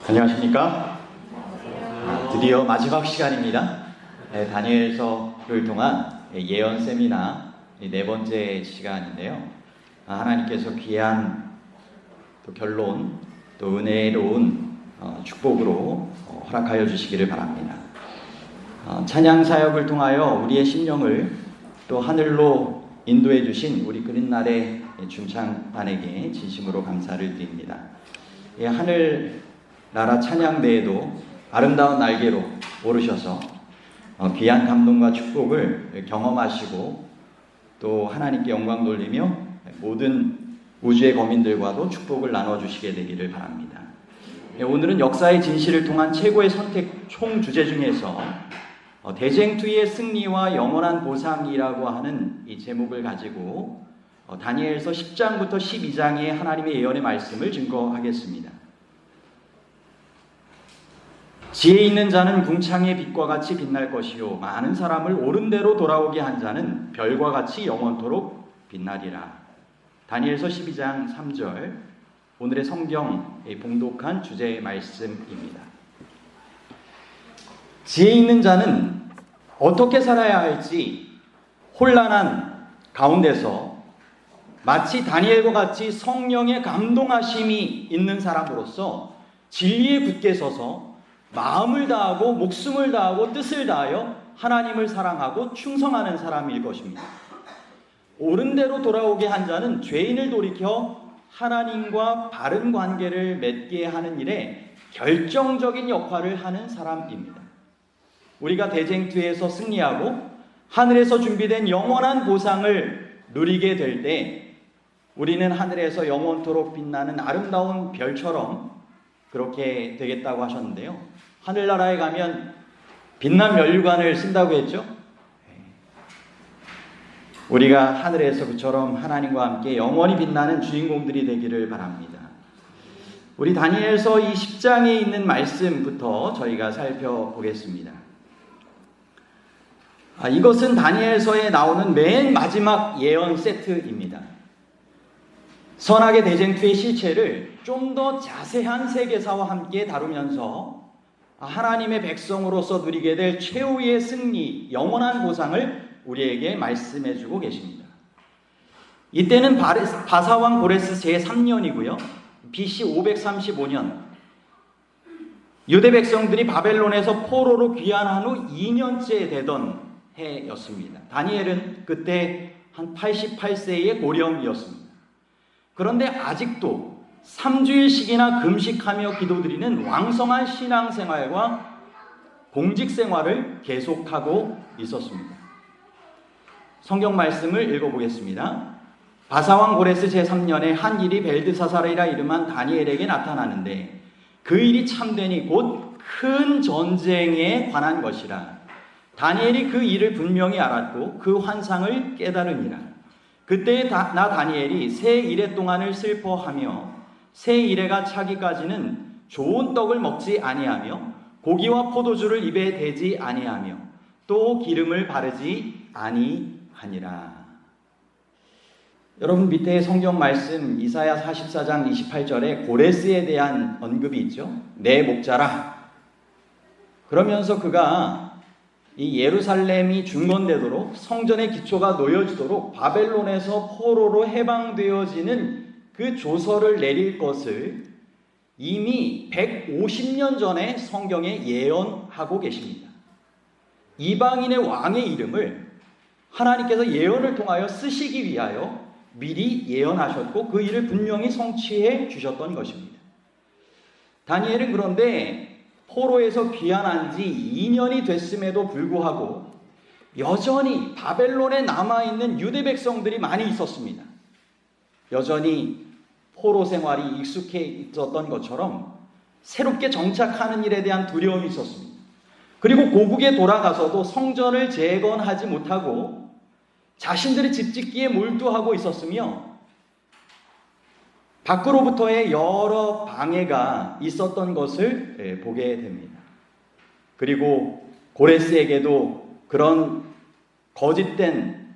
안녕하십니까? 드디어 마지막 시간입니다. 다니엘서를 통한 예언 세미나 네 번째 시간인데요. 하나님께서 귀한 또 결론, 또 은혜로운 축복으로 허락하여 주시기를 바랍니다. 찬양 사역을 통하여 우리의 심령을 또 하늘로 인도해 주신 우리 그린날의 중창단에게 진심으로 감사를 드립니다. 하늘나라 찬양대에도 아름다운 날개로 오르셔서 귀한 감동과 축복을 경험하시고 또 하나님께 영광 돌리며 모든 우주의 거민들과도 축복을 나눠주시게 되기를 바랍니다. 오늘은 역사의 진실을 통한 최고의 선택 총 주제 중에서 대쟁투의 승리와 영원한 보상이라고 하는 이 제목을 가지고 다니엘서 10장부터 12장의 하나님의 예언의 말씀을 증거하겠습니다. 지혜 있는 자는 궁창의 빛과 같이 빛날 것이요 많은 사람을 옳은 대로 돌아오게 한 자는 별과 같이 영원토록 빛나리라. 다니엘서 12장 3절, 오늘의 성경의 봉독한 주제의 말씀입니다. 지혜 있는 자는 어떻게 살아야 할지 혼란한 가운데서 마치 다니엘과 같이 성령의 감동하심이 있는 사람으로서 진리에 굳게 서서 마음을 다하고 목숨을 다하고 뜻을 다하여 하나님을 사랑하고 충성하는 사람일 것입니다. 옳은 대로 돌아오게 한 자는 죄인을 돌이켜 하나님과 바른 관계를 맺게 하는 일에 결정적인 역할을 하는 사람입니다. 우리가 대쟁투에서 승리하고 하늘에서 준비된 영원한 보상을 누리게 될 때 우리는 하늘에서 영원토록 빛나는 아름다운 별처럼 그렇게 되겠다고 하셨는데요. 하늘나라에 가면 빛난 면류관을 쓴다고 했죠. 우리가 하늘에서 그처럼 하나님과 함께 영원히 빛나는 주인공들이 되기를 바랍니다. 우리 다니엘서 이 10장에 있는 말씀부터 저희가 살펴보겠습니다. 이것은 다니엘서에 나오는 맨 마지막 예언 세트입니다. 선악의 대쟁투의 실체를 좀 더 자세한 세계사와 함께 다루면서 하나님의 백성으로서 누리게 될 최후의 승리, 영원한 보상을 우리에게 말씀해주고 계십니다. 이때는 바사왕 고레스 제3년이고요. BC 535년 유대 백성들이 바벨론에서 포로로 귀환한 후 2년째 되던 해였습니다. 다니엘은 그때 한 88세의 고령이었습니다. 그런데 아직도 3주일씩이나 금식하며 기도드리는 왕성한 신앙생활과 공직생활을 계속하고 있었습니다. 성경 말씀을 읽어보겠습니다. 바사왕 고레스 제3년에 한 일이 벨드사살이라 이름한 다니엘에게 나타나는데 그 일이 참되니 곧 큰 전쟁에 관한 것이라. 다니엘이 그 일을 분명히 알았고 그 환상을 깨달으니라. 그때 나 다니엘이 새 이래 동안을 슬퍼하며 새 이래가 차기까지는 좋은 떡을 먹지 아니하며 고기와 포도주를 입에 대지 아니하며 또 기름을 바르지 아니하니라. 여러분 밑에 성경 말씀 이사야 44장 28절에 고레스에 대한 언급이 있죠. 내 목자라. 그러면서 그가 이 예루살렘이 중건되도록 성전의 기초가 놓여지도록 바벨론에서 포로로 해방되어지는 그 조서를 내릴 것을 이미 150년 전에 성경에 예언하고 계십니다. 이방인의 왕의 이름을 하나님께서 예언을 통하여 쓰시기 위하여 미리 예언하셨고 그 일을 분명히 성취해 주셨던 것입니다. 다니엘은 그런데 포로에서 귀환한 지 2년이 됐음에도 불구하고 여전히 바벨론에 남아있는 유대 백성들이 많이 있었습니다. 여전히 포로 생활이 익숙해 있었던 것처럼 새롭게 정착하는 일에 대한 두려움이 있었습니다. 그리고 고국에 돌아가서도 성전을 재건하지 못하고 자신들의 집 짓기에 몰두하고 있었으며 밖으로부터의 여러 방해가 있었던 것을 보게 됩니다. 그리고 고레스에게도 그런 거짓된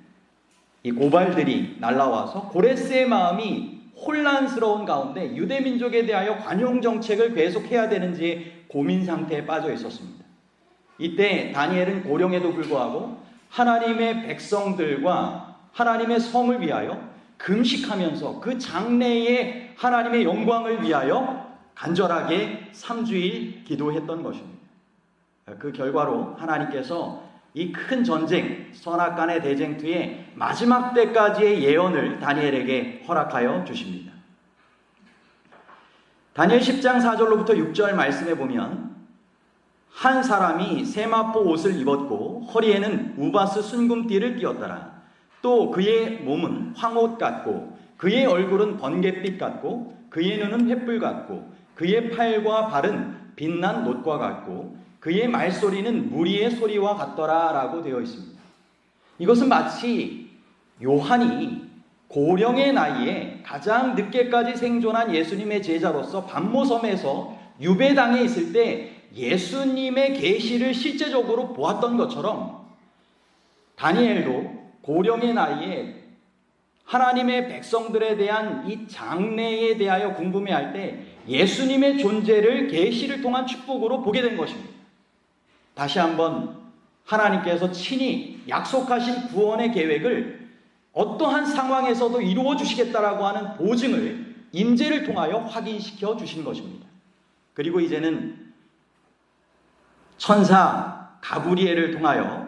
이 고발들이 날라와서 고레스의 마음이 혼란스러운 가운데 유대민족에 대하여 관용 정책을 계속해야 되는지 고민 상태에 빠져 있었습니다. 이때 다니엘은 고령에도 불구하고 하나님의 백성들과 하나님의 성을 위하여 금식하면서 그 장래의 하나님의 영광을 위하여 간절하게 3주일 기도했던 것입니다. 그 결과로 하나님께서 이 큰 전쟁, 선악간의 대쟁투의 마지막 때까지의 예언을 다니엘에게 허락하여 주십니다. 다니엘 10장 4절로부터 6절 말씀에 보면 한 사람이 세마포 옷을 입었고 허리에는 우바스 순금띠를 띠었더라. 또 그의 몸은 황옷 같고 그의 얼굴은 번갯빛 같고 그의 눈은 횃불 같고 그의 팔과 발은 빛난 놋과 같고 그의 말소리는 무리의 소리와 같더라 라고 되어 있습니다. 이것은 마치 요한이 고령의 나이에 가장 늦게까지 생존한 예수님의 제자로서 반모섬에서 유배당에 있을 때 예수님의 계시를 실제적으로 보았던 것처럼 다니엘도 고령의 나이에 하나님의 백성들에 대한 이 장래에 대하여 궁금해할 때 예수님의 존재를 계시를 통한 축복으로 보게 된 것입니다. 다시 한번 하나님께서 친히 약속하신 구원의 계획을 어떠한 상황에서도 이루어 주시겠다라고 하는 보증을 임재를 통하여 확인시켜 주신 것입니다. 그리고 이제는 천사 가브리엘을 통하여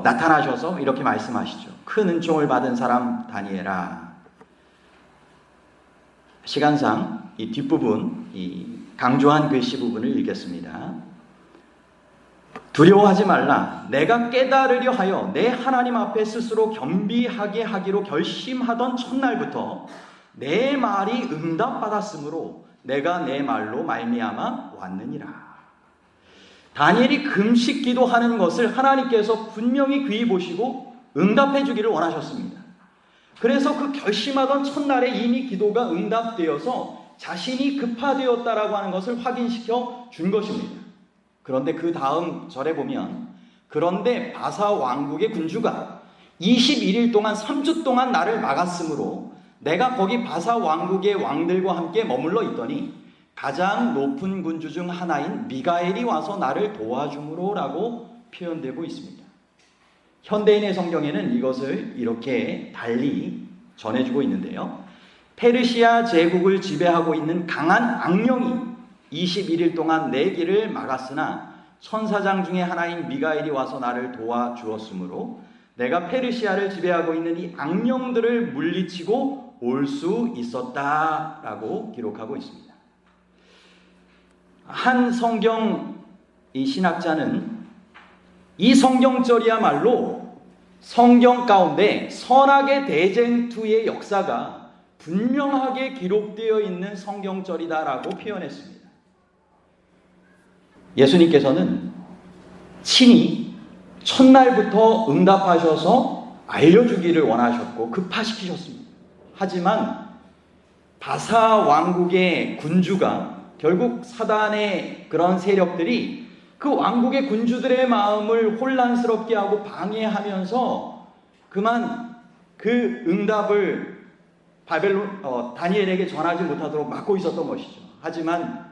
나타나셔서 이렇게 말씀하시죠. 큰 은총을 받은 사람 다니엘아. 시간상 이 뒷부분, 이 강조한 글씨 부분을 읽겠습니다. 두려워하지 말라. 내가 깨달으려 하여 내 하나님 앞에 스스로 겸비하게 하기로 결심하던 첫날부터 내 말이 응답받았으므로 내가 내 말로 말미암아 왔느니라. 다니엘이 금식 기도하는 것을 하나님께서 분명히 귀히 보시고 응답해 주기를 원하셨습니다. 그래서 그 결심하던 첫날에 이미 기도가 응답되어서 자신이 급파되었다라고 하는 것을 확인시켜 준 것입니다. 그런데 그 다음 절에 보면, 그런데 바사 왕국의 군주가 21일 동안 3주 동안 나를 막았으므로 내가 거기 바사 왕국의 왕들과 함께 머물러 있더니 가장 높은 군주 중 하나인 미가엘이 와서 나를 도와주므로 라고 표현되고 있습니다. 현대인의 성경에는 이것을 이렇게 달리 전해주고 있는데요. 페르시아 제국을 지배하고 있는 강한 악령이 21일 동안 내 길을 막았으나 천사장 중에 하나인 미가엘이 와서 나를 도와주었으므로 내가 페르시아를 지배하고 있는 이 악령들을 물리치고 올 수 있었다라고 기록하고 있습니다. 한 성경 신학자는 이 성경절이야말로 성경 가운데 선악의 대쟁투의 역사가 분명하게 기록되어 있는 성경절이다라고 표현했습니다. 예수님께서는 친히 첫날부터 응답하셔서 알려주기를 원하셨고 급파시키셨습니다. 하지만 바사 왕국의 군주가, 결국 사단의 그런 세력들이 그 왕국의 군주들의 마음을 혼란스럽게 하고 방해하면서 그만 그 응답을 다니엘에게 전하지 못하도록 막고 있었던 것이죠. 하지만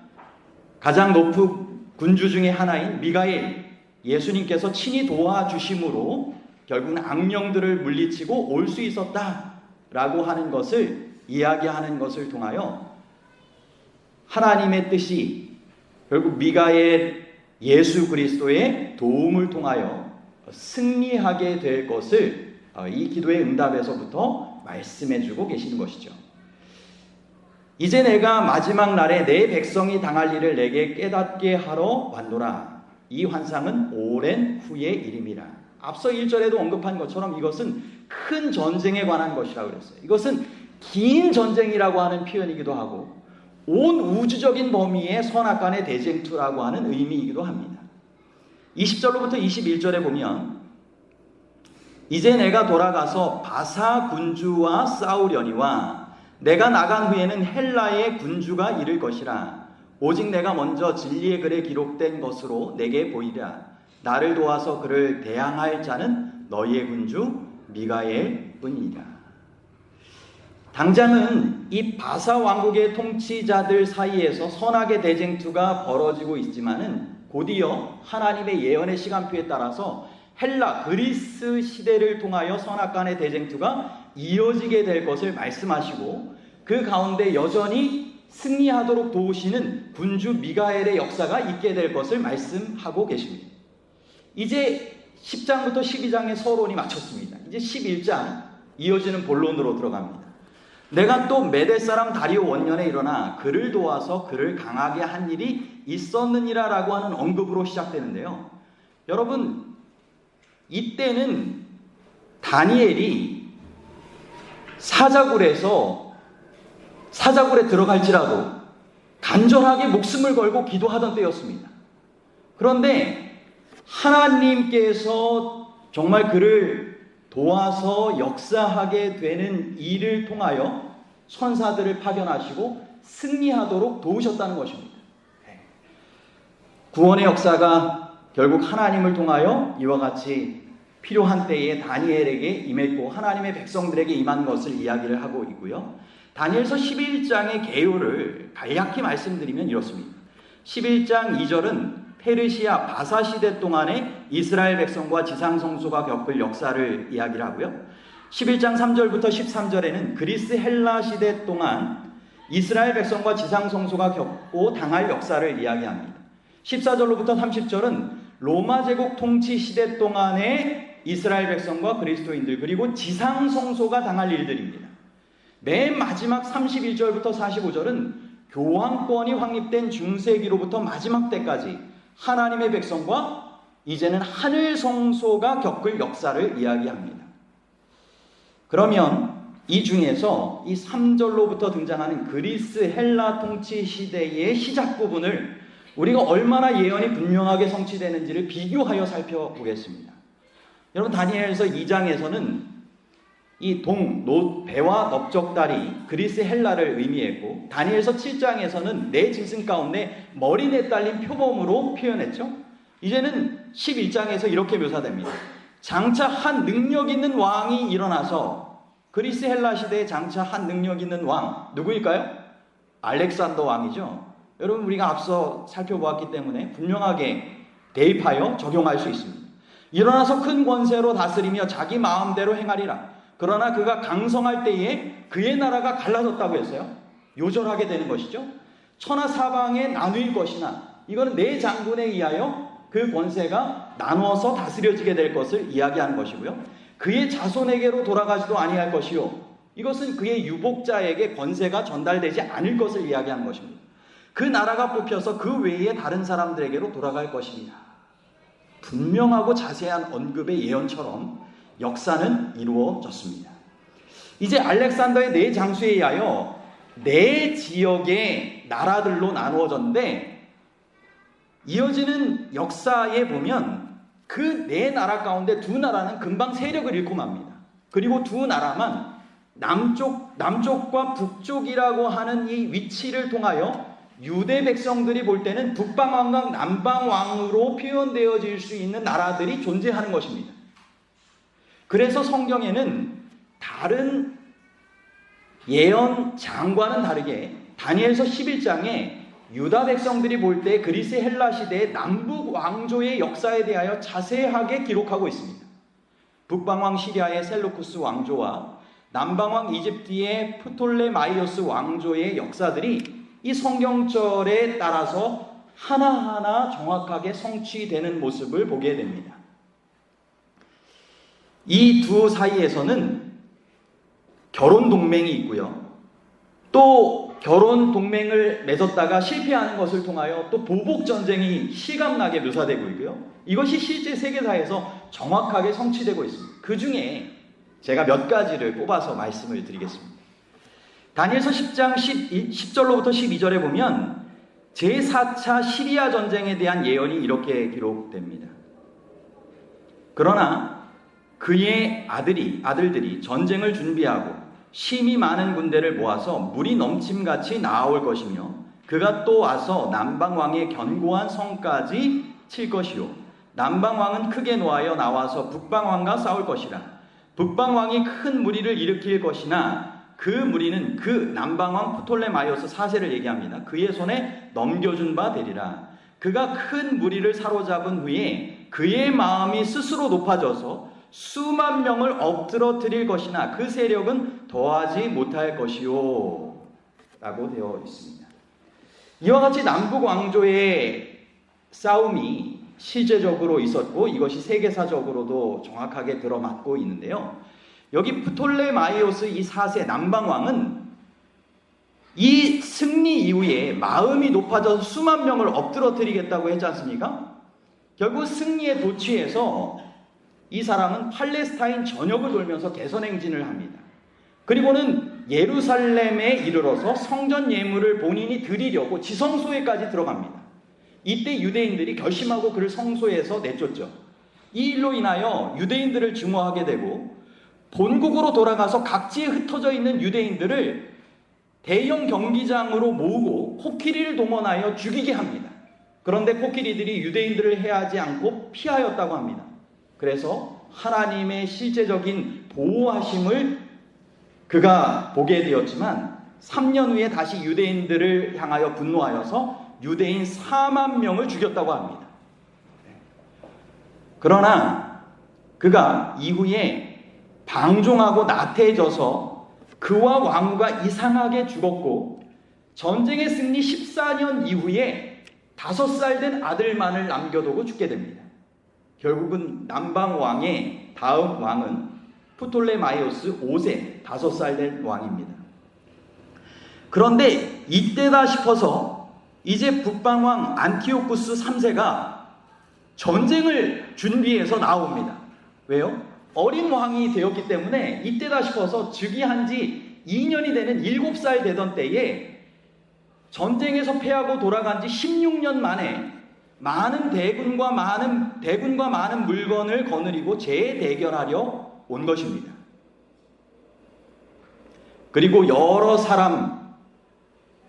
가장 높은 군주 중에 하나인 미가엘, 예수님께서 친히 도와주심으로 결국은 악령들을 물리치고 올 수 있었다라고 하는 것을 이야기하는 것을 통하여 하나님의 뜻이 결국 미가엘 예수 그리스도의 도움을 통하여 승리하게 될 것을 이 기도의 응답에서부터 말씀해 주고 계시는 것이죠. 이제 내가 마지막 날에 내 백성이 당할 일을 내게 깨닫게 하러 왔노라. 이 환상은 오랜 후의 일임이라. 앞서 1절에도 언급한 것처럼 이것은 큰 전쟁에 관한 것이라고 그랬어요. 이것은 긴 전쟁이라고 하는 표현이기도 하고 온 우주적인 범위의 선악간의 대쟁투라고 하는 의미이기도 합니다. 20절로부터 21절에 보면 이제 내가 돌아가서 바사 군주와 싸우려니와 내가 나간 후에는 헬라의 군주가 이를 것이라. 오직 내가 먼저 진리의 글에 기록된 것으로 내게 보이랴. 나를 도와서 그를 대항할 자는 너희의 군주 미가엘 뿐이니라. 당장은 이 바사 왕국의 통치자들 사이에서 선악의 대쟁투가 벌어지고 있지만은 곧이어 하나님의 예언의 시간표에 따라서 헬라, 그리스 시대를 통하여 선악간의 대쟁투가 이어지게 될 것을 말씀하시고 그 가운데 여전히 승리하도록 도우시는 군주 미가엘의 역사가 있게 될 것을 말씀하고 계십니다. 이제 10장부터 12장의 서론이 마쳤습니다. 이제 11장 이어지는 본론으로 들어갑니다. 내가 또 메대 사람 다리오 원년에 일어나 그를 도와서 그를 강하게 한 일이 있었느니라 라고 하는 언급으로 시작되는데요. 여러분, 이때는 다니엘이 사자굴에 들어갈지라도 간절하게 목숨을 걸고 기도하던 때였습니다. 그런데 하나님께서 정말 그를 도와서 역사하게 되는 일을 통하여 천사들을 파견하시고 승리하도록 도우셨다는 것입니다. 구원의 역사가 결국 하나님을 통하여 이와 같이 필요한 때에 다니엘에게 임했고 하나님의 백성들에게 임한 것을 이야기를 하고 있고요. 다니엘서 11장의 개요를 간략히 말씀드리면 이렇습니다. 11장 2절은 페르시아 바사 시대 동안에 이스라엘 백성과 지상성소가 겪을 역사를 이야기를 하고요. 11장 3절부터 13절에는 그리스 헬라 시대 동안 이스라엘 백성과 지상성소가 겪고 당할 역사를 이야기합니다. 14절로부터 30절은 로마 제국 통치 시대 동안의 이스라엘 백성과 그리스도인들 그리고 지상성소가 당할 일들입니다. 맨 마지막 31절부터 45절은 교황권이 확립된 중세기로부터 마지막 때까지 하나님의 백성과 이제는 하늘 성소가 겪을 역사를 이야기합니다. 그러면 이 중에서 이 3절로부터 등장하는 그리스 헬라 통치 시대의 시작 부분을 우리가 얼마나 예언이 분명하게 성취되는지를 비교하여 살펴보겠습니다. 여러분 다니엘서 2장에서는 이 배와 넓적다리 그리스 헬라를 의미했고, 다니엘서 7장에서는 내 짐승 가운데 머리 내달린 표범으로 표현했죠. 이제는 11장에서 이렇게 묘사됩니다. 장차 한 능력 있는 왕이 일어나서, 그리스 헬라 시대에 장차 한 능력 있는 왕 누구일까요? 알렉산더 왕이죠. 여러분 우리가 앞서 살펴보았기 때문에 분명하게 대입하여 적용할 수 있습니다. 일어나서 큰 권세로 다스리며 자기 마음대로 행하리라. 그러나 그가 강성할 때에 그의 나라가 갈라졌다고 했어요. 요절하게 되는 것이죠. 천하 사방에 나누일 것이나, 이거는 내 장군에 의하여 그 권세가 나누어서 다스려지게 될 것을 이야기하는 것이고요. 그의 자손에게로 돌아가지도 아니할 것이요, 이것은 그의 유복자에게 권세가 전달되지 않을 것을 이야기하는 것입니다. 그 나라가 뽑혀서 그 외에 다른 사람들에게로 돌아갈 것입니다. 분명하고 자세한 언급의 예언처럼 역사는 이루어졌습니다. 이제 알렉산더의 네 장수에 의하여 네 지역의 나라들로 나누어졌는데, 이어지는 역사에 보면 그 네 나라 가운데 두 나라는 금방 세력을 잃고 맙니다. 그리고 두 나라만 남쪽과 북쪽이라고 하는 이 위치를 통하여 유대 백성들이 볼 때는 북방왕과 남방왕으로 표현되어질 수 있는 나라들이 존재하는 것입니다. 그래서 성경에는 다른 예언장과는 다르게 다니엘서 11장에 유다 백성들이 볼 때 그리스 헬라 시대의 남북 왕조의 역사에 대하여 자세하게 기록하고 있습니다. 북방왕 시리아의 셀루쿠스 왕조와 남방왕 이집트의 프톨레마이오스 왕조의 역사들이 이 성경절에 따라서 하나하나 정확하게 성취되는 모습을 보게 됩니다. 이 두 사이에서는 결혼 동맹이 있고요. 또 결혼 동맹을 맺었다가 실패하는 것을 통하여 또 보복 전쟁이 실감나게 묘사되고 있고요. 이것이 실제 세계사에서 정확하게 성취되고 있습니다. 그 중에 제가 몇 가지를 뽑아서 말씀을 드리겠습니다. 다니엘서 10장 10절로부터 12절에 보면 제4차 시리아 전쟁에 대한 예언이 이렇게 기록됩니다. 그러나 그의 아들들이 전쟁을 준비하고 심히 많은 군대를 모아서 물이 넘침같이 나아올 것이며, 그가 또 와서 남방왕의 견고한 성까지 칠 것이요, 남방왕은 크게 노하여 나와서 북방왕과 싸울 것이라. 북방왕이 큰 무리를 일으킬 것이나 그 무리는 그 남방왕 프톨레마이오스 4세를 얘기합니다. 그의 손에 넘겨준 바 되리라. 그가 큰 무리를 사로잡은 후에 그의 마음이 스스로 높아져서 수만 명을 엎드러뜨릴 것이나 그 세력은 더하지 못할 것이요 라고 되어 있습니다. 이와 같이 남북 왕조의 싸움이 실제적으로 있었고, 이것이 세계사적으로도 정확하게 들어맞고 있는데요. 여기 프톨레마이오스 이 4세 남방왕은 이 승리 이후에 마음이 높아져서 수만 명을 엎드러뜨리겠다고 했지 않습니까? 결국 승리에 도취해서 이 사람은 팔레스타인 전역을 돌면서 개선행진을 합니다. 그리고는 예루살렘에 이르러서 성전 예물을 본인이 드리려고 지성소에까지 들어갑니다. 이때 유대인들이 결심하고 그를 성소에서 내쫓죠. 이 일로 인하여 유대인들을 증오하게 되고, 본국으로 돌아가서 각지에 흩어져 있는 유대인들을 대형 경기장으로 모으고 코끼리를 동원하여 죽이게 합니다. 그런데 코끼리들이 유대인들을 해하지 않고 피하였다고 합니다. 그래서 하나님의 실제적인 보호하심을 그가 보게 되었지만 3년 후에 다시 유대인들을 향하여 분노하여서 유대인 4만 명을 죽였다고 합니다. 그러나 그가 이후에 방종하고 나태해져서 그와 왕후가 이상하게 죽었고, 전쟁의 승리 14년 이후에 5살 된 아들만을 남겨두고 죽게 됩니다. 결국은 남방 왕의 다음 왕은 프톨레마이오스 5세 5살 된 왕입니다. 그런데 이때다 싶어서 이제 북방왕 안티오쿠스 3세가 전쟁을 준비해서 나옵니다. 왜요? 어린 왕이 되었기 때문에 이때다 싶어서 즉위한 지 2년이 되는 7살 되던 때에 전쟁에서 패하고 돌아간 지 16년 만에 많은 대군과 많은 물건을 거느리고 재대결하려 온 것입니다. 그리고 여러 사람이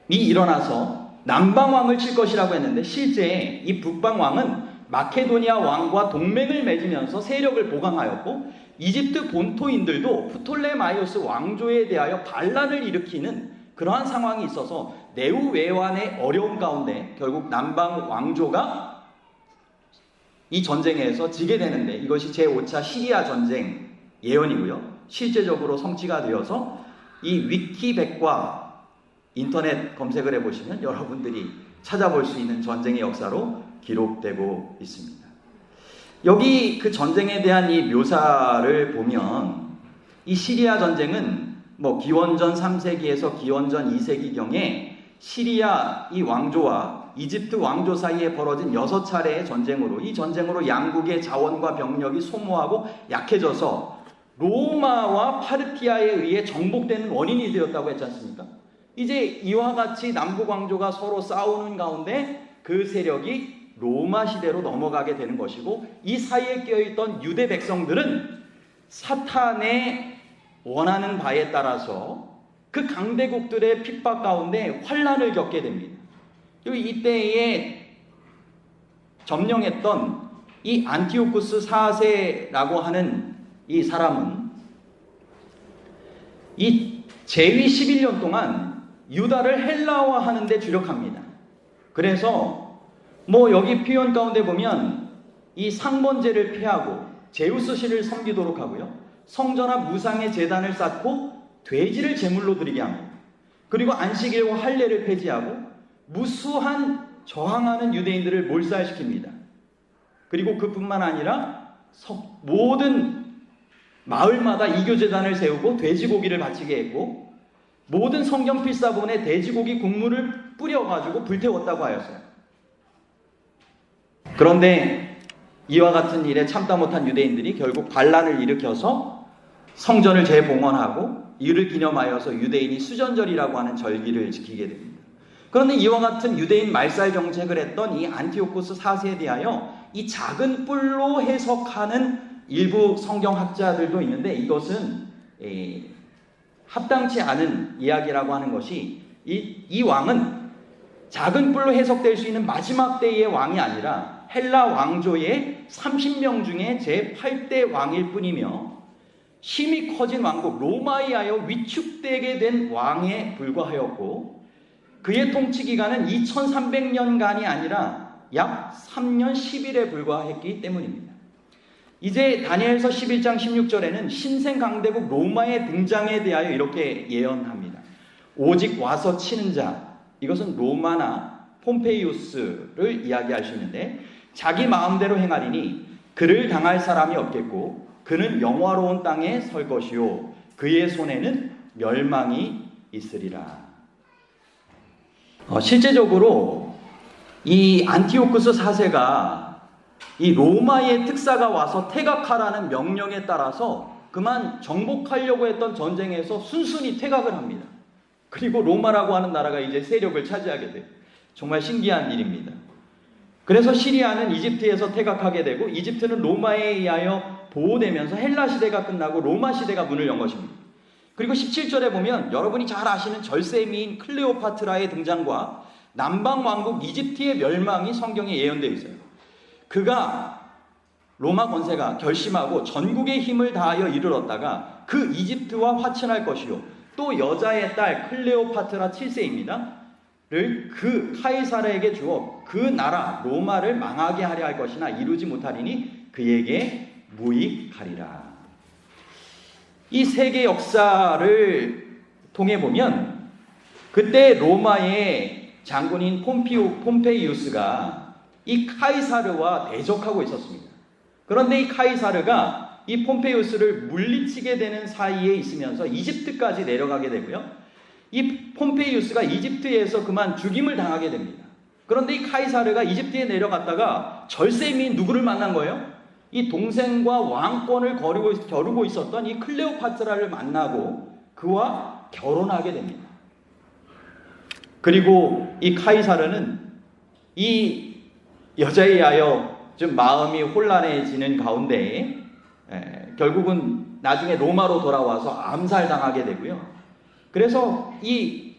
일어나서 남방왕을 칠 것이라고 했는데, 실제 이 북방왕은 마케도니아 왕과 동맹을 맺으면서 세력을 보강하였고, 이집트 본토인들도 프톨레마이오스 왕조에 대하여 반란을 일으키는 그러한 상황이 있어서 내후 외환의 어려움 가운데 결국 남방 왕조가 이 전쟁에서 지게 되는데, 이것이 제5차 시리아 전쟁 예언이고요. 실제적으로 성취가 되어서 이 위키백과 인터넷 검색을 해보시면 여러분들이 찾아볼 수 있는 전쟁의 역사로 기록되고 있습니다. 여기 그 전쟁에 대한 이 묘사를 보면, 이 시리아 전쟁은 기원전 3세기에서 기원전 2세기경에 시리아 이 왕조와 이집트 왕조 사이에 벌어진 6차례의 전쟁으로, 이 전쟁으로 양국의 자원과 병력이 소모하고 약해져서 로마와 파르티아에 의해 정복되는 원인이 되었다고 했지 않습니까? 이제 이와 같이 남북 왕조가 서로 싸우는 가운데 그 세력이 로마 시대로 넘어가게 되는 것이고, 이 사이에 끼어있던 유대 백성들은 사탄의 원하는 바에 따라서 그 강대국들의 핍박 가운데 환란을 겪게 됩니다. 그리고 이때에 점령했던 이 안티오쿠스 4세라고 하는 이 사람은 이 제위 11년 동안 유다를 헬라화하는 데 주력합니다. 그래서 여기 표현 가운데 보면 이 상번제를 폐하고 제우스 신을 섬기도록 하고요, 성전 앞 무상의 제단을 쌓고 돼지를 제물로 드리게 합니다. 그리고 안식일과 할례를 폐지하고 무수한 저항하는 유대인들을 몰살시킵니다. 그리고 그뿐만 아니라 모든 마을마다 이교제단을 세우고 돼지고기를 바치게 했고, 모든 성경 필사본에 돼지고기 국물을 뿌려가지고 불태웠다고 하였어요. 그런데 이와 같은 일에 참다 못한 유대인들이 결국 반란을 일으켜서 성전을 재봉헌하고, 이를 기념하여서 유대인이 수전절이라고 하는 절기를 지키게 됩니다. 그런데 이와 같은 유대인 말살 정책을 했던 이 안티오코스 4세에 대하여 이 작은 뿔로 해석하는 일부 성경학자들도 있는데, 이것은 합당치 않은 이야기라고 하는 것이, 이 왕은 작은 뿔로 해석될 수 있는 마지막 때의 왕이 아니라 헬라 왕조의 30명 중에 제8대 왕일 뿐이며, 힘이 커진 왕국 로마에 의하여 위축되게 된 왕에 불과하였고, 그의 통치 기간은 2300년간이 아니라 약 3년 10일에 불과했기 때문입니다. 이제 다니엘서 11장 16절에는 신생 강대국 로마의 등장에 대하여 이렇게 예언합니다. 오직 와서 치는 자, 이것은 로마나 폼페이우스를 이야기할 수 있는데, 자기 마음대로 행하리니 그를 당할 사람이 없겠고, 그는 영화로운 땅에 설 것이요 그의 손에는 멸망이 있으리라. 실제적으로 이 안티오쿠스 4세가 이 로마의 특사가 와서 퇴각하라는 명령에 따라서 그만 정복하려고 했던 전쟁에서 순순히 퇴각을 합니다. 그리고 로마라고 하는 나라가 이제 세력을 차지하게 돼요. 정말 신기한 일입니다. 그래서 시리아는 이집트에서 퇴각하게 되고, 이집트는 로마에 의하여 보호되면서 헬라 시대가 끝나고 로마 시대가 문을 연 것입니다. 그리고 17절에 보면 여러분이 잘 아시는 절세미인 클레오파트라의 등장과 남방 왕국 이집트의 멸망이 성경에 예언되어 있어요. 그가 로마 권세가 결심하고 전국의 힘을 다하여 이르렀다가 그 이집트와 화친할 것이요, 또 여자의 딸 클레오파트라 7세입니다. 를 그 카이사르에게 주어 그 나라 로마를 망하게 하려 할 것이나 이루지 못하리니 그에게 무익하리라. 이 세계 역사를 통해 보면 그때 로마의 장군인 폼페이우스가 이 카이사르와 대적하고 있었습니다. 그런데 이 카이사르가 이 폼페이우스를 물리치게 되는 사이에 있으면서 이집트까지 내려가게 되고요, 이 폼페이우스가 이집트에서 그만 죽임을 당하게 됩니다. 그런데 이 카이사르가 이집트에 내려갔다가 절세미인 누구를 만난 거예요? 이 동생과 왕권을 겨루고 있었던 이 클레오파트라를 만나고 그와 결혼하게 됩니다. 그리고 이 카이사르는 이 여자에 의하여 좀 마음이 혼란해지는 가운데 결국은 나중에 로마로 돌아와서 암살당하게 되고요. 그래서 이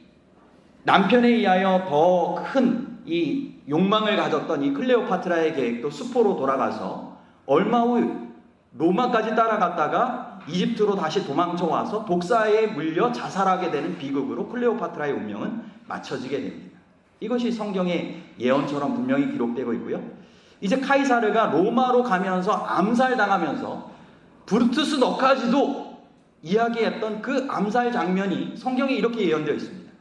남편에 의하여 더 큰 이 욕망을 가졌던 이 클레오파트라의 계획도 수포로 돌아가서 얼마 후 로마까지 따라갔다가 이집트로 다시 도망쳐 와서 독사에 물려 자살하게 되는 비극으로 클레오파트라의 운명은 맞춰지게 됩니다. 이것이 성경의 예언처럼 분명히 기록되고 있고요. 이제 카이사르가 로마로 가면서 암살당하면서 브루투스 너까지도 이야기했던 그 암살 장면이 성경에 이렇게 예언되어 있습니다.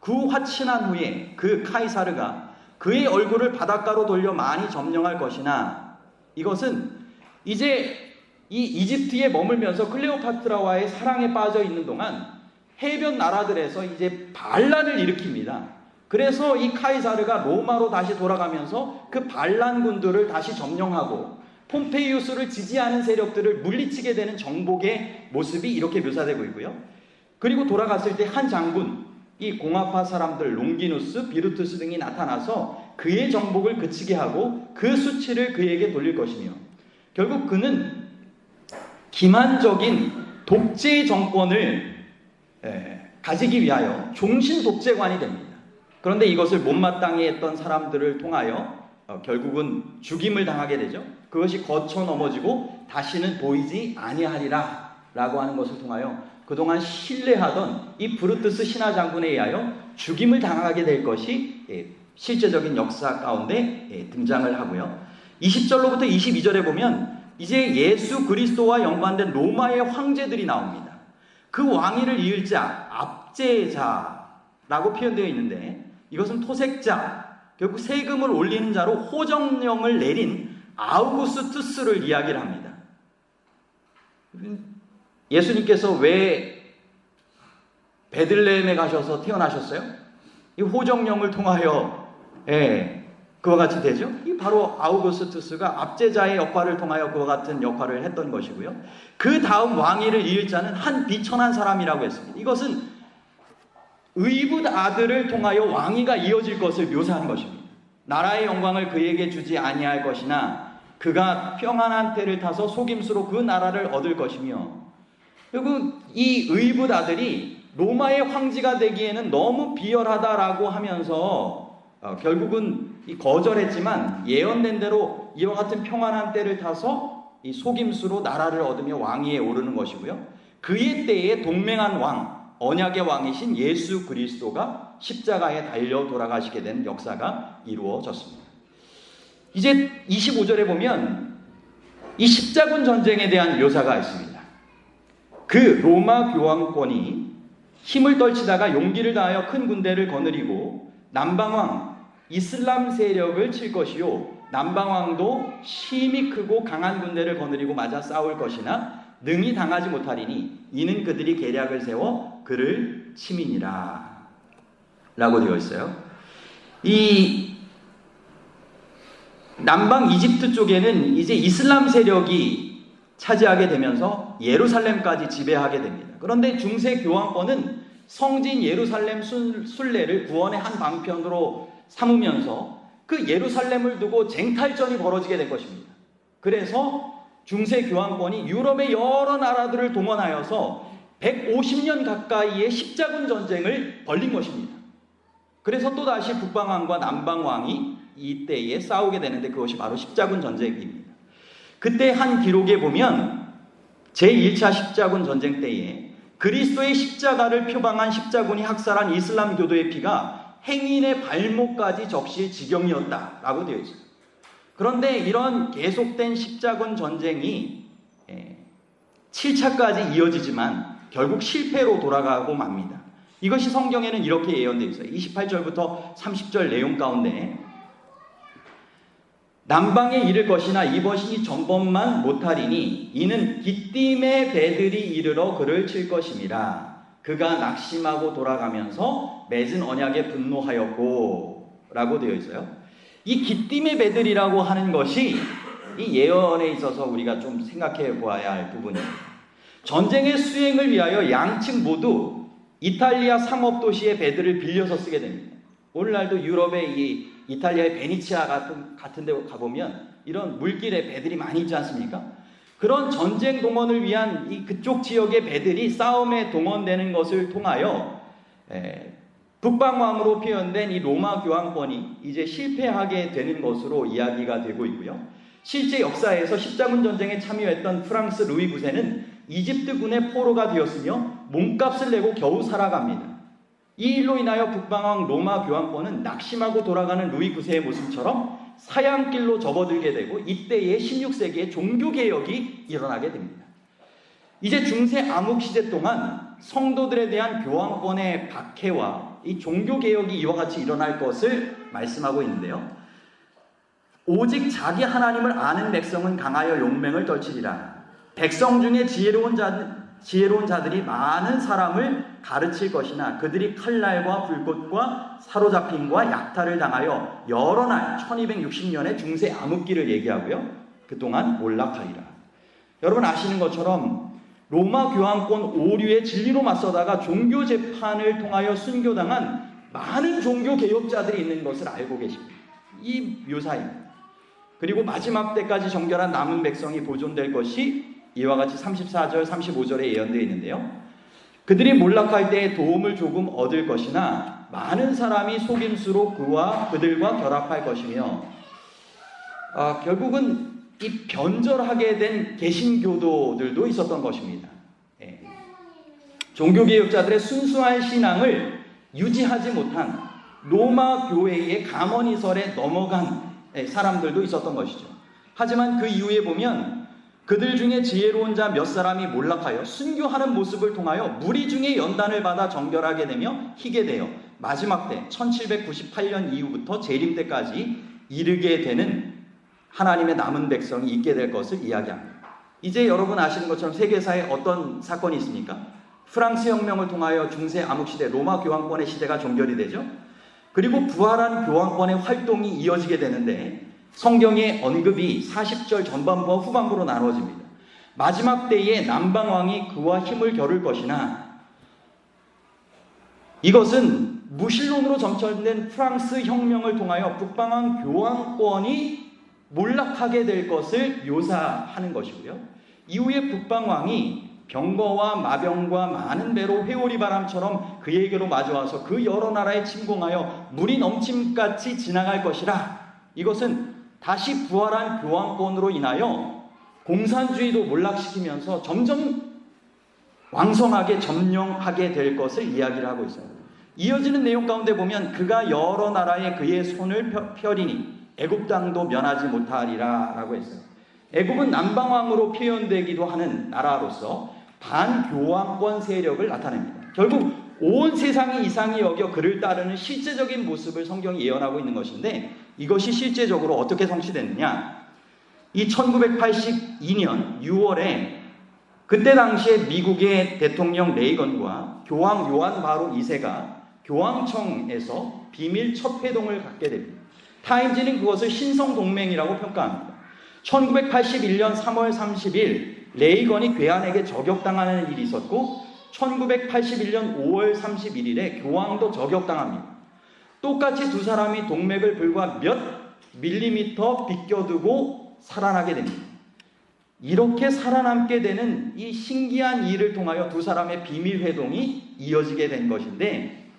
그 화친한 후에 그 카이사르가 그의 얼굴을 바닷가로 돌려 많이 점령할 것이나, 이것은 이제 이 이집트에 머물면서 클레오파트라와의 사랑에 빠져 있는 동안 해변 나라들에서 이제 반란을 일으킵니다. 그래서 이 카이사르가 로마로 다시 돌아가면서 그 반란군들을 다시 점령하고 폼페이우스를 지지하는 세력들을 물리치게 되는 정복의 모습이 이렇게 묘사되고 있고요. 그리고 돌아갔을 때 한 장군, 이 공화파 사람들 롱기누스, 비루투스 등이 나타나서 그의 정복을 그치게 하고 그 수치를 그에게 돌릴 것이며, 결국 그는 기만적인 독재 정권을 가지기 위하여 종신 독재관이 됩니다. 그런데 이것을 못마땅히 했던 사람들을 통하여 결국은 죽임을 당하게 되죠. 그것이 거쳐 넘어지고 다시는 보이지 아니하리라 라고 하는 것을 통하여 그동안 신뢰하던 이 브루투스 신하 장군에 의하여 죽임을 당하게 될 것이 실제적인 역사 가운데 등장을 하고요. 20절로부터 22절에 보면 이제 예수 그리스도와 연관된 로마의 황제들이 나옵니다. 그 왕위를 이을 자, 압제자라고 표현되어 있는데, 이것은 토색자, 결국 세금을 올리는 자로 호정령을 내린 아우구스투스를 이야기를 합니다. 예수님께서 왜 베들레헴에 가셔서 태어나셨어요? 이 호정령을 통하여 그와 같이 되죠. 이 바로 아우구스투스가 압제자의 역할을 통하여 그와 같은 역할을 했던 것이고요. 그 다음 왕위를 이을 자는 한 비천한 사람이라고 했습니다. 이것은 의붓 아들을 통하여 왕위가 이어질 것을 묘사한 것입니다. 나라의 영광을 그에게 주지 아니할 것이나 그가 평안한 태를 타서 속임수로 그 나라를 얻을 것이며, 그리고 이 의붓 아들이 로마의 황제가 되기에는 너무 비열하다라고 하면서 결국은 거절했지만 예언된 대로 이와 같은 평안한 때를 타서 이 속임수로 나라를 얻으며 왕위에 오르는 것이고요. 그의 때에 동맹한 왕, 언약의 왕이신 예수 그리스도가 십자가에 달려 돌아가시게 된 역사가 이루어졌습니다. 이제 25절에 보면 이 십자군 전쟁에 대한 묘사가 있습니다. 그 로마 교황권이 힘을 떨치다가 용기를 다하여 큰 군대를 거느리고 남방왕 이슬람 세력을 칠 것이요, 남방왕도 힘이 크고 강한 군대를 거느리고 맞아 싸울 것이나 능히 당하지 못하리니 이는 그들이 계략을 세워 그를 치민이라 라고 되어 있어요. 이 남방 이집트 쪽에는 이제 이슬람 세력이 차지하게 되면서 예루살렘까지 지배하게 됩니다. 그런데 중세 교황권은 성진 예루살렘 순례를 구원의 한 방편으로 삼으면서 그 예루살렘을 두고 쟁탈전이 벌어지게 될 것입니다. 그래서 중세 교황권이 유럽의 여러 나라들을 동원하여서 150년 가까이의 십자군 전쟁을 벌린 것입니다. 그래서 또다시 북방왕과 남방왕이 이때에 싸우게 되는데 그것이 바로 십자군 전쟁입니다. 그때 한 기록에 보면 제1차 십자군 전쟁 때에 그리스도의 십자가를 표방한 십자군이 학살한 이슬람 교도의 피가 행인의 발목까지 적실 지경이었다라고 되어 있어요. 그런데 이런 계속된 십자군 전쟁이 7차까지 이어지지만 결국 실패로 돌아가고 맙니다. 이것이 성경에는 이렇게 예언되어 있어요. 28절부터 30절 내용 가운데 남방에 이를 것이나 이것이 전번만 못하리니 이는 기띔의 배들이 이르러 그를 칠 것임이라. 그가 낙심하고 돌아가면서 맺은 언약에 분노하였고 라고 되어 있어요. 이 기띔의 배들이라고 하는 것이 이 예언에 있어서 우리가 좀 생각해 보아야 할 부분입니다. 전쟁의 수행을 위하여 양측 모두 이탈리아 상업도시의 배들을 빌려서 쓰게 됩니다. 오늘날도 유럽의 이 이탈리아의 베니치아 같은 데 가보면 이런 물길에 배들이 많이 있지 않습니까? 그런 전쟁 동원을 위한 이 그쪽 지역의 배들이 싸움에 동원되는 것을 통하여 북방왕으로 표현된 이 로마 교황권이 이제 실패하게 되는 것으로 이야기가 되고 있고요. 실제 역사에서 십자군 전쟁에 참여했던 프랑스 루이 9세는 이집트군의 포로가 되었으며 몸값을 내고 겨우 살아갑니다. 이 일로 인하여 북방왕 로마 교황권은 낙심하고 돌아가는 루이 9세의 모습처럼 사양길로 접어들게 되고 이때의 16세기의 종교개혁이 일어나게 됩니다. 이제 중세 암흑시대 동안 성도들에 대한 교황권의 박해와 이 종교개혁이 이와 같이 일어날 것을 말씀하고 있는데요. 오직 자기 하나님을 아는 백성은 강하여 용맹을 떨치리라. 백성 중에 지혜로운 자들이 많은 사람을 가르칠 것이나 그들이 칼날과 불꽃과 사로잡힘과 약탈을 당하여 여러 날 1260년의 중세 암흑기를 얘기하고요. 그동안 몰락하리라. 여러분 아시는 것처럼 로마 교황권 오류의 진리로 맞서다가 종교 재판을 통하여 순교당한 많은 종교 개혁자들이 있는 것을 알고 계십니다. 이 묘사입니다. 그리고 마지막 때까지 정결한 남은 백성이 보존될 것이 이와 같이 34절, 35절에 예언되어 있는데요. 그들이 몰락할 때에 도움을 조금 얻을 것이나 많은 사람이 속임수로 그들과 결합할 것이며 결국은 이 변절하게 된 개신교도들도 있었던 것입니다. 종교개혁자들의 순수한 신앙을 유지하지 못한 로마 교회의 가머니설에 넘어간 사람들도 있었던 것이죠. 하지만 그 이후에 보면 그들 중에 지혜로운 자 몇 사람이 몰락하여 순교하는 모습을 통하여 무리 중에 연단을 받아 정결하게 되며 희게 되어 마지막 때 1798년 이후부터 재림 때까지 이르게 되는 하나님의 남은 백성이 있게 될 것을 이야기합니다. 이제 여러분 아시는 것처럼 세계사에 어떤 사건이 있습니까? 프랑스 혁명을 통하여 중세 암흑시대 로마 교황권의 시대가 종결이 되죠. 그리고 부활한 교황권의 활동이 이어지게 되는데 성경의 언급이 40절 전반부와 후반부로 나눠집니다. 마지막 때에 남방왕이 그와 힘을 겨룰 것이나 이것은 무신론으로 점철된 프랑스 혁명을 통하여 북방왕 교황권이 몰락하게 될 것을 묘사하는 것이고요. 이후에 북방왕이 병거와 마병과 많은 배로 회오리 바람처럼 그에게로 마주와서 그 여러 나라에 침공하여 물이 넘침같이 지나갈 것이라. 이것은 다시 부활한 교황권으로 인하여 공산주의도 몰락시키면서 점점 왕성하게 점령하게 될 것을 이야기를 하고 있어요. 이어지는 내용 가운데 보면 그가 여러 나라에 그의 손을 펴리니 애굽 땅도 면하지 못하리라 라고 했어요. 애굽은 남방왕으로 표현되기도 하는 나라로서 반교황권 세력을 나타냅니다. 결국 온 세상이 이상히 여겨 그를 따르는 실제적인 모습을 성경이 예언하고 있는 것인데 이것이 실제적으로 어떻게 성취됐느냐? 이 1982년 6월에 그때 당시에 미국의 대통령 레이건과 교황 요한 바로 2세가 교황청에서 비밀 첫 회동을 갖게 됩니다. 타임지는 그것을 신성동맹이라고 평가합니다. 1981년 3월 30일 레이건이 괴한에게 저격당하는 일이 있었고 1981년 5월 31일에 교황도 저격당합니다. 똑같이 두 사람이 동맥을 불과 몇 밀리미터 비껴두고 살아나게 됩니다. 이렇게 살아남게 되는 이 신기한 일을 통하여 두 사람의 비밀 회동이 이어지게 된 것인데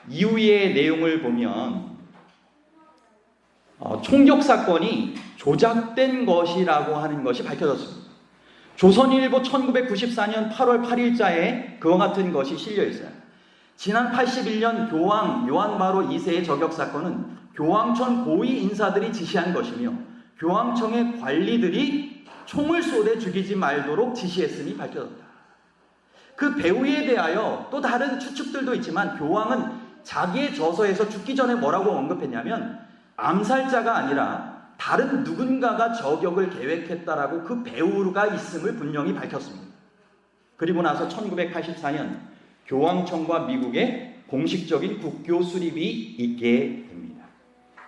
이후의 내용을 보면 총격 사건이 조작된 것이라고 하는 것이 밝혀졌습니다. 조선일보 1994년 8월 8일자에 그와 같은 것이 실려 있어요. 지난 81년 교황 요한 바로 2세의 저격 사건은 교황청 고위 인사들이 지시한 것이며 교황청의 관리들이 총을 쏘되 죽이지 말도록 지시했음이 밝혀졌다. 그 배후에 대하여 또 다른 추측들도 있지만 교황은 자기의 저서에서 죽기 전에 뭐라고 언급했냐면 암살자가 아니라 다른 누군가가 저격을 계획했다라고 그 배후가 있음을 분명히 밝혔습니다. 그리고 나서 1984년 교황청과 미국의 공식적인 국교 수립이 있게 됩니다.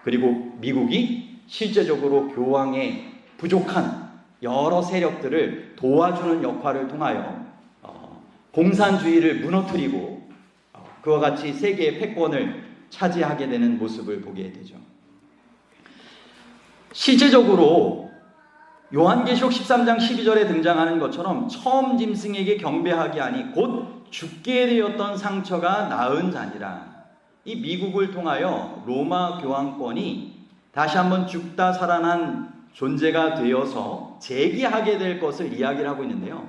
그리고 미국이 실제적으로 교황의 부족한 여러 세력들을 도와주는 역할을 통하여 공산주의를 무너뜨리고 그와 같이 세계의 패권을 차지하게 되는 모습을 보게 되죠. 실제적으로 요한계시록 13장 12절에 등장하는 것처럼 처음 짐승에게 경배하기 아니 곧 죽게 되었던 상처가 나은 자니라. 이 미국을 통하여 로마 교황권이 다시 한번 죽다 살아난 존재가 되어서 재기하게 될 것을 이야기를 하고 있는데요.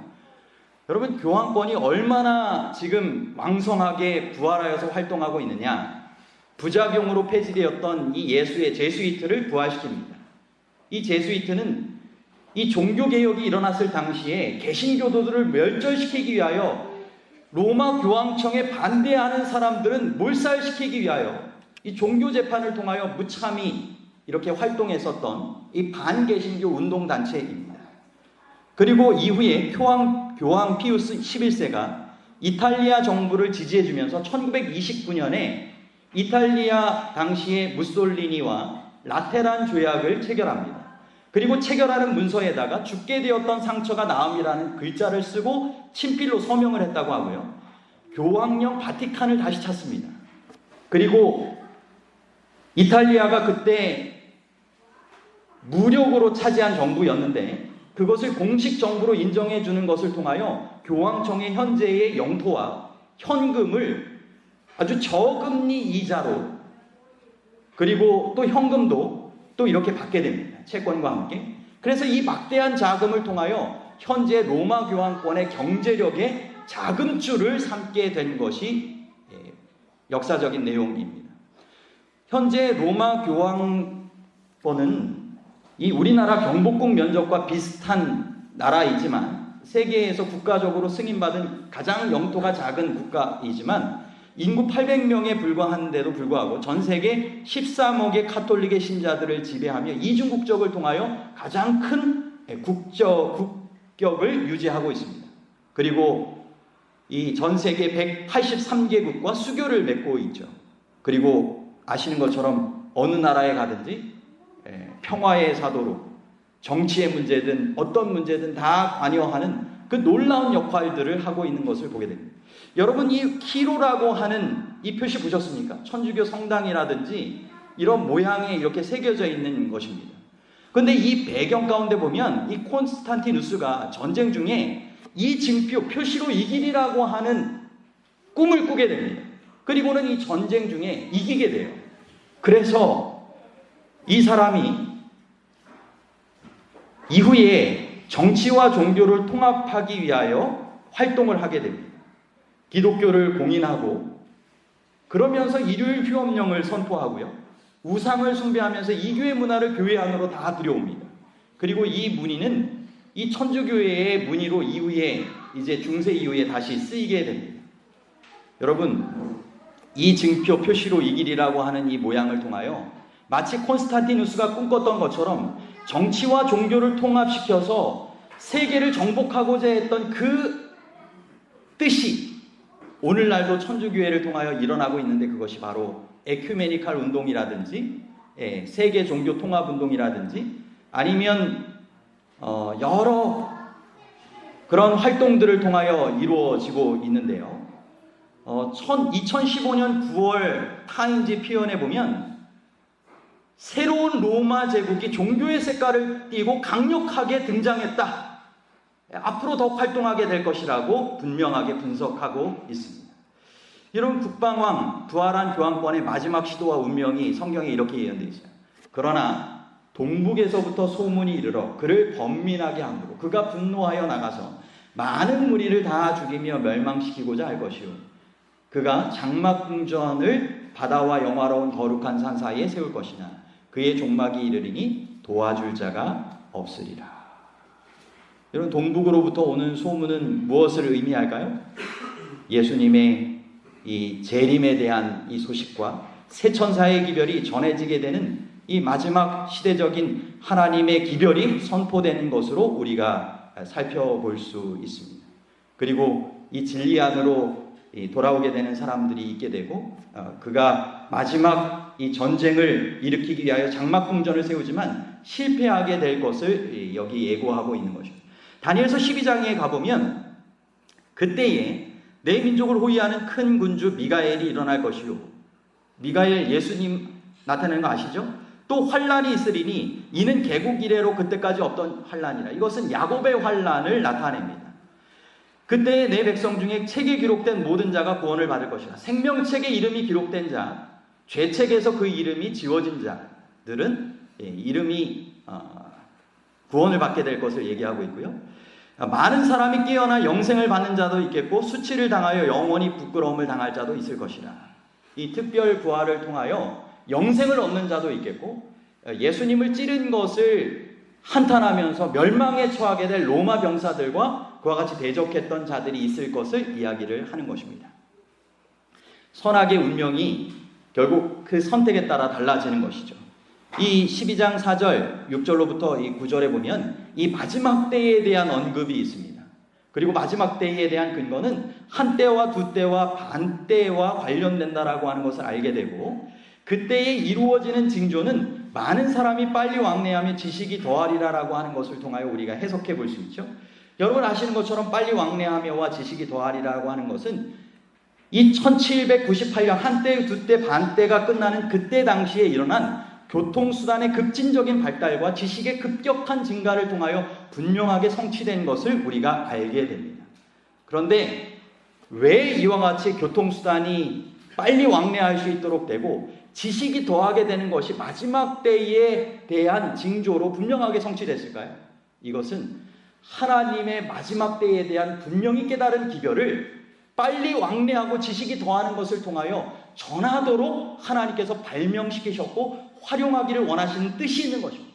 여러분, 교황권이 얼마나 지금 왕성하게 부활하여서 활동하고 있느냐. 부작용으로 폐지되었던 이 예수의 제수이트를 부활시킵니다. 이 제수이트는 이 종교개혁이 일어났을 당시에 개신교도들을 멸절시키기 위하여 로마 교황청에 반대하는 사람들은 몰살시키기 위하여 이 종교재판을 통하여 무참히 이렇게 활동했었던 이 반개신교 운동단체입니다. 그리고 이후에 교황 피우스 11세가 이탈리아 정부를 지지해주면서 1929년에 이탈리아 당시의 무솔리니와 라테란 조약을 체결합니다. 그리고 체결하는 문서에다가 죽게 되었던 상처가 나음이라는 글자를 쓰고 친필로 서명을 했다고 하고요. 교황령 바티칸을 다시 찾습니다. 그리고 이탈리아가 그때 무력으로 차지한 정부였는데 그것을 공식 정부로 인정해 주는 것을 통하여 교황청의 현재의 영토와 현금을 아주 저금리 이자로 그리고 또 현금도 또 이렇게 받게 됩니다. 채권과 함께. 그래서 이 막대한 자금을 통하여 현재 로마 교황권의 경제력의 자금줄을 삼게 된 것이 역사적인 내용입니다. 현재 로마 교황권은 이 우리나라 경복궁 면적과 비슷한 나라이지만 세계에서 국가적으로 승인받은 가장 영토가 작은 국가이지만 인구 800명에 불과한데도 불구하고 전 세계 13억의 카톨릭의 신자들을 지배하며 이중국적을 통하여 가장 큰 국격을 유지하고 있습니다. 그리고 이 전 세계 183개국과 수교를 맺고 있죠. 그리고 아시는 것처럼 어느 나라에 가든지 평화의 사도로 정치의 문제든 어떤 문제든 다 관여하는 그 놀라운 역할들을 하고 있는 것을 보게 됩니다. 여러분, 이 키로라고 하는 이 표시 보셨습니까? 천주교 성당이라든지 이런 모양이 이렇게 새겨져 있는 것입니다. 그런데 이 배경 가운데 보면 이 콘스탄티누스가 전쟁 중에 이 증표 표시로 이기리라고 하는 꿈을 꾸게 됩니다. 그리고는 이 전쟁 중에 이기게 돼요. 그래서 이 사람이 이후에 정치와 종교를 통합하기 위하여 활동을 하게 됩니다. 기독교를 공인하고 그러면서 일요일 휴업령을 선포하고요. 우상을 숭배하면서 이교의 문화를 교회 안으로 다 들여옵니다. 그리고 이 문의는 이 천주교회의 문의로 이후에 이제 중세 이후에 다시 쓰이게 됩니다. 여러분, 이 증표 표시로 이길이라고 하는 이 모양을 통하여 마치 콘스탄티누스가 꿈꿨던 것처럼 정치와 종교를 통합시켜서 세계를 정복하고자 했던 그 뜻이 오늘날도 천주교회를 통하여 일어나고 있는데 그것이 바로 에큐메니칼 운동이라든지 세계 종교 통합 운동이라든지 아니면 여러 그런 활동들을 통하여 이루어지고 있는데요. 2015년 9월 타임지 표현에 보면 새로운 로마 제국이 종교의 색깔을 띠고 강력하게 등장했다. 앞으로 더욱 활동하게 될 것이라고 분명하게 분석하고 있습니다. 이런 국방왕, 부활한 교황권의 마지막 시도와 운명이 성경에 이렇게 예언되어 있어요. 그러나 동북에서부터 소문이 이르러 그를 번민하게 함으로 그가 분노하여 나가서 많은 무리를 다 죽이며 멸망시키고자 할 것이요. 그가 장막궁전을 바다와 영화로운 거룩한 산 사이에 세울 것이나 그의 종막이 이르리니 도와줄 자가 없으리라. 여러분, 동북으로부터 오는 소문은 무엇을 의미할까요? 예수님의 이 재림에 대한 이 소식과 새 천사의 기별이 전해지게 되는 이 마지막 시대적인 하나님의 기별이 선포되는 것으로 우리가 살펴볼 수 있습니다. 그리고 이 진리 안으로 돌아오게 되는 사람들이 있게 되고 그가 마지막 이 전쟁을 일으키기 위하여 장막궁전을 세우지만 실패하게 될 것을 여기 예고하고 있는 것입니다. 다니엘서 12장에 가보면 그때에 내 민족을 호위하는 큰 군주 미가엘이 일어날 것이요 미가엘 예수님 나타내는 거 아시죠? 또 환란이 있으리니 이는 개국 이래로 그때까지 없던 환란이라. 이것은 야곱의 환란을 나타냅니다. 그때 내 백성 중에 책에 기록된 모든 자가 구원을 받을 것이라. 생명책에 이름이 기록된 자, 죄책에서 그 이름이 지워진 자들은 이름이 구원을 받게 될 것을 얘기하고 있고요. 많은 사람이 깨어나 영생을 받는 자도 있겠고 수치를 당하여 영원히 부끄러움을 당할 자도 있을 것이라. 이 특별 부활을 통하여 영생을 얻는 자도 있겠고 예수님을 찌른 것을 한탄하면서 멸망에 처하게 될 로마 병사들과 그와 같이 대적했던 자들이 있을 것을 이야기를 하는 것입니다. 선악의 운명이 결국 그 선택에 따라 달라지는 것이죠. 이 12장 4절, 6절로부터 이 9절에 보면 이 마지막 때에 대한 언급이 있습니다. 그리고 마지막 때에 대한 근거는 한때와 두때와 반때와 관련된다라고 하는 것을 알게 되고 그때에 이루어지는 징조는 많은 사람이 빨리 왕래하며 지식이 더하리라라고 하는 것을 통하여 우리가 해석해 볼 수 있죠. 여러분 아시는 것처럼 빨리 왕래하며와 지식이 더하리라고 하는 것은 이 1798년 한때, 두때, 반때가 끝나는 그때 당시에 일어난 교통수단의 급진적인 발달과 지식의 급격한 증가를 통하여 분명하게 성취된 것을 우리가 알게 됩니다. 그런데 왜 이와 같이 교통수단이 빨리 왕래할 수 있도록 되고 지식이 더하게 되는 것이 마지막 때에 대한 징조로 분명하게 성취됐을까요? 이것은 하나님의 마지막 때에 대한 분명히 깨달은 기별을 빨리 왕래하고 지식이 더하는 것을 통하여 전하도록 하나님께서 발명시키셨고 활용하기를 원하시는 뜻이 있는 것입니다.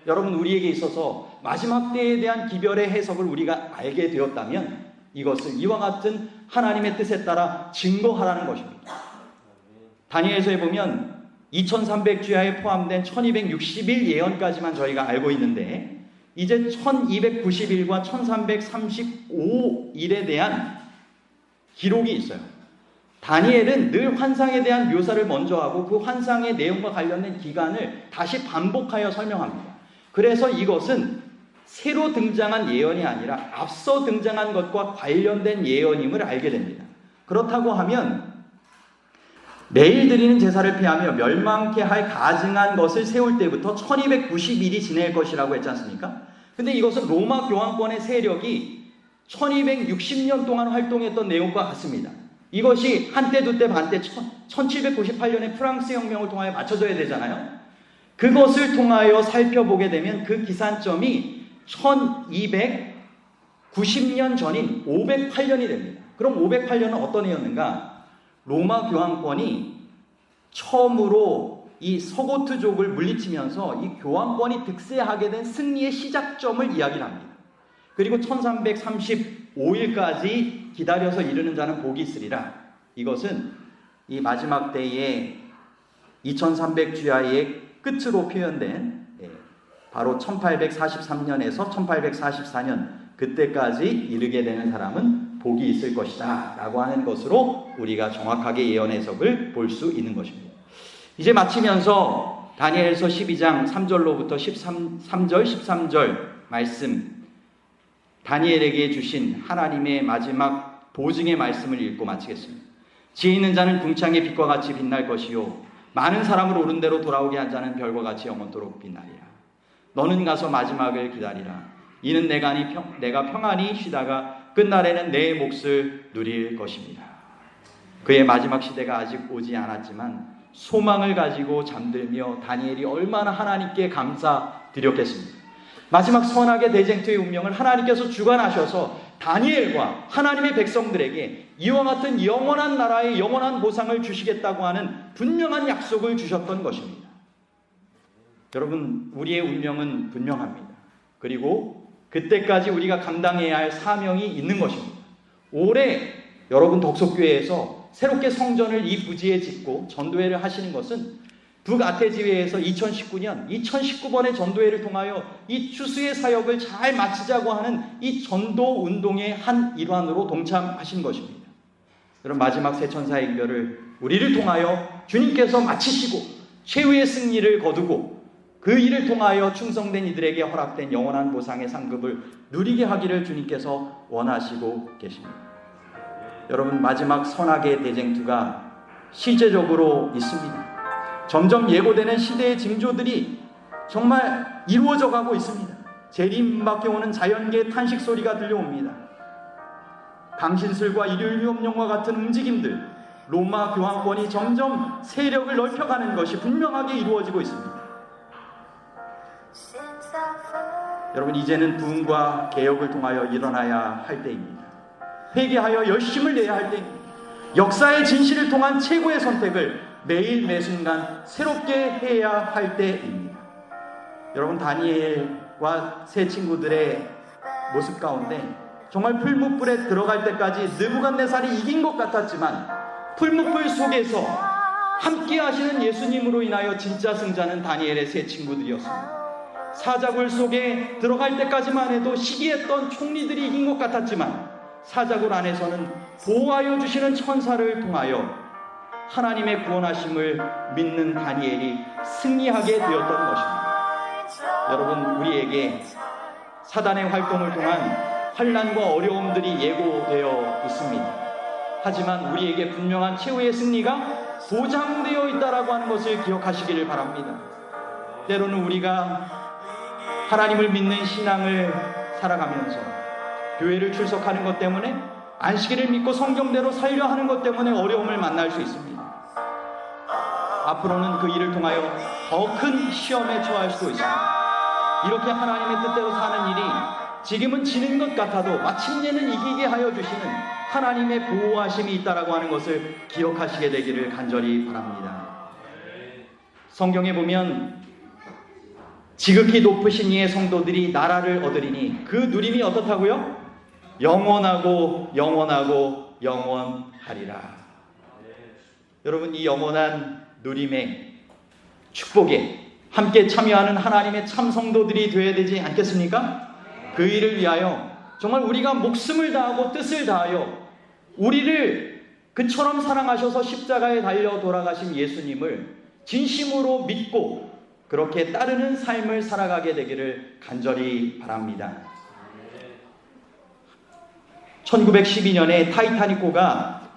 여러분 우리에게 있어서 마지막 때에 대한 기별의 해석을 우리가 알게 되었다면 이것을 이와 같은 하나님의 뜻에 따라 증거하라는 것입니다. 다니엘서에 보면 2300주야에 포함된 1260일 예언까지만 저희가 알고 있는데 이제 1290일과 1335일에 대한 기록이 있어요. 다니엘은 늘 환상에 대한 묘사를 먼저 하고 그 환상의 내용과 관련된 기간을 다시 반복하여 설명합니다. 그래서 이것은 새로 등장한 예언이 아니라 앞서 등장한 것과 관련된 예언임을 알게 됩니다. 그렇다고 하면 매일 드리는 제사를 피하며 멸망케 할 가증한 것을 세울 때부터 1290일이 지낼 것이라고 했지 않습니까? 근데 이것은 로마 교황권의 세력이 1260년 동안 활동했던 내용과 같습니다. 이것이 한때 두때 반때 1798년의 프랑스 혁명을 통하여 맞춰져야 되잖아요. 그것을 통하여 살펴보게 되면 그 기산점이 1290년 전인 508년이 됩니다. 그럼 508년은 어떤 해였는가? 로마 교황권이 처음으로 이 서고트족을 물리치면서 이 교황권이 득세하게 된 승리의 시작점을 이야기를 합니다. 그리고 1335일까지 기다려서 이르는 자는 복이 있으리라. 이것은 이 마지막 때에 2300주야의 끝으로 표현된 바로 1843년에서 1844년 그때까지 이르게 되는 사람은 복이 있을 것이다 라고 하는 것으로 우리가 정확하게 예언 해석을 볼 수 있는 것입니다. 이제 마치면서 다니엘서 12장 3절로부터 3절 13절 말씀 다니엘에게 주신 하나님의 마지막 보증의 말씀을 읽고 마치겠습니다. 지혜 있는 자는 궁창의 빛과 같이 빛날 것이요 많은 사람을 옳은 대로 돌아오게 한 자는 별과 같이 영원토록 빛나리라. 너는 가서 마지막을 기다리라. 이는 내가 평안히 쉬다가 끝날에는 내 몫을 누릴 것입니다. 그의 마지막 시대가 아직 오지 않았지만 소망을 가지고 잠들며 다니엘이 얼마나 하나님께 감사드렸겠습니까? 마지막 선악의 대쟁투의 운명을 하나님께서 주관하셔서 다니엘과 하나님의 백성들에게 이와 같은 영원한 나라의 영원한 보상을 주시겠다고 하는 분명한 약속을 주셨던 것입니다. 여러분 우리의 운명은 분명합니다. 그리고 그때까지 우리가 감당해야 할 사명이 있는 것입니다. 올해 여러분 덕속교회에서 새롭게 성전을 이 부지에 짓고 전도회를 하시는 것은 북아태지회에서 2019번의 전도회를 통하여 이 추수의 사역을 잘 마치자고 하는 이 전도 운동의 한 일환으로 동참하신 것입니다. 그럼 마지막 세천사의 인별을 우리를 통하여 주님께서 마치시고 최후의 승리를 거두고 그 일을 통하여 충성된 이들에게 허락된 영원한 보상의 상급을 누리게 하기를 주님께서 원하시고 계십니다. 여러분 마지막 선악의 대쟁투가 실제적으로 있습니다. 점점 예고되는 시대의 징조들이 정말 이루어져 가고 있습니다. 재림밖에 오는 자연계의 탄식 소리가 들려옵니다. 강신술과 일요일위험령과 같은 움직임들, 로마 교황권이 점점 세력을 넓혀가는 것이 분명하게 이루어지고 있습니다. 여러분, 이제는 부흥과 개혁을 통하여 일어나야 할 때입니다. 회개하여 열심을 내야 할 때입니다. 역사의 진실을 통한 최고의 선택을 매일 매순간 새롭게 해야 할 때입니다. 여러분, 다니엘과 세 친구들의 모습 가운데 정말 풀무불에 들어갈 때까지 느부갓네살이 이긴 것 같았지만 풀무불 속에서 함께 하시는 예수님으로 인하여 진짜 승자는 다니엘의 세 친구들이었습니다. 사자굴 속에 들어갈 때까지만 해도 시기했던 총리들이 이긴 것 같았지만 사자굴 안에서는 보호하여 주시는 천사를 통하여 하나님의 구원하심을 믿는 다니엘이 승리하게 되었던 것입니다. 여러분, 우리에게 사단의 활동을 통한 환난과 어려움들이 예고되어 있습니다. 하지만 우리에게 분명한 최후의 승리가 보장되어 있다라고 하는 것을 기억하시기를 바랍니다. 때로는 우리가 하나님을 믿는 신앙을 살아가면서 교회를 출석하는 것 때문에 안식일을 믿고 성경대로 살려 하는 것 때문에 어려움을 만날 수 있습니다. 앞으로는 그 일을 통하여 더 큰 시험에 처할 수도 있습니다. 이렇게 하나님의 뜻대로 사는 일이 지금은 지는 것 같아도 마침내는 이기게 하여 주시는 하나님의 보호하심이 있다라고 하는 것을 기억하시게 되기를 간절히 바랍니다. 성경에 보면 지극히 높으신 이의 성도들이 나라를 얻으리니 그 누림이 어떻다고요? 영원하고 영원하고 영원하리라. 여러분, 이 영원한 누림의 축복에 함께 참여하는 하나님의 참 성도들이 되어야 되지 않겠습니까? 그 일을 위하여 정말 우리가 목숨을 다하고 뜻을 다하여 우리를 그처럼 사랑하셔서 십자가에 달려 돌아가신 예수님을 진심으로 믿고 그렇게 따르는 삶을 살아가게 되기를 간절히 바랍니다. 1912년에 타이타닉호가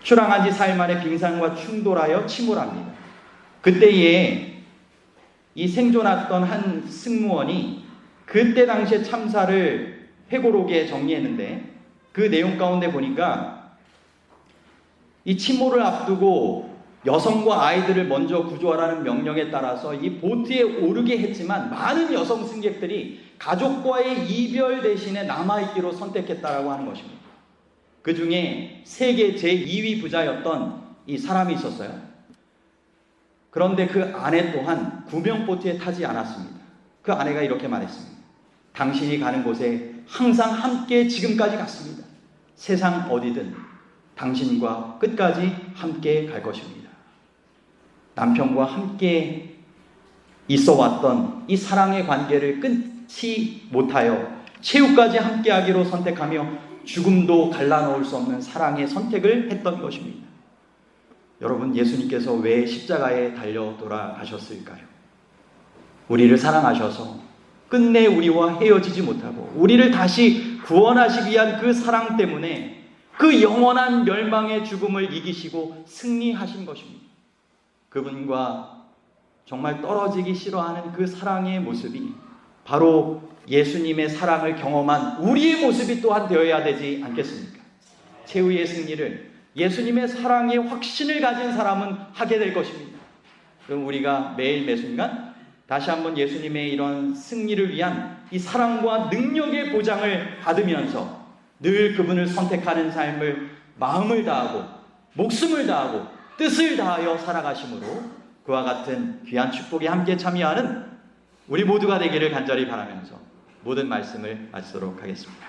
출항한 지 4일 만에 빙산과 충돌하여 침몰합니다. 그때에 이 생존했던 한 승무원이 그때 당시의 참사를 회고록에 정리했는데 그 내용 가운데 보니까 이 침몰을 앞두고 여성과 아이들을 먼저 구조하라는 명령에 따라서 이 보트에 오르게 했지만 많은 여성 승객들이 가족과의 이별 대신에 남아있기로 선택했다라고 하는 것입니다. 그 중에 세계 제2위 부자였던 이 사람이 있었어요. 그런데 그 아내 또한 구명보트에 타지 않았습니다. 그 아내가 이렇게 말했습니다. 당신이 가는 곳에 항상 함께 지금까지 갔습니다. 세상 어디든 당신과 끝까지 함께 갈 것입니다. 남편과 함께 있어 왔던 이 사랑의 관계를 끊지 못하여 최후까지 함께 하기로 선택하며 죽음도 갈라놓을 수 없는 사랑의 선택을 했던 것입니다. 여러분, 예수님께서 왜 십자가에 달려 돌아가셨을까요? 우리를 사랑하셔서 끝내 우리와 헤어지지 못하고 우리를 다시 구원하시기 위한 그 사랑 때문에 그 영원한 멸망의 죽음을 이기시고 승리하신 것입니다. 그분과 정말 떨어지기 싫어하는 그 사랑의 모습이 바로 예수님의 사랑을 경험한 우리의 모습이 또한 되어야 되지 않겠습니까? 최후의 승리를 예수님의 사랑의 확신을 가진 사람은 하게 될 것입니다. 그럼 우리가 매일 매순간 다시 한번 예수님의 이런 승리를 위한 이 사랑과 능력의 보장을 받으면서 늘 그분을 선택하는 삶을 마음을 다하고 목숨을 다하고 뜻을 다하여 살아가심으로 그와 같은 귀한 축복에 함께 참여하는 우리 모두가 되기를 간절히 바라면서 모든 말씀을 마치도록 하겠습니다.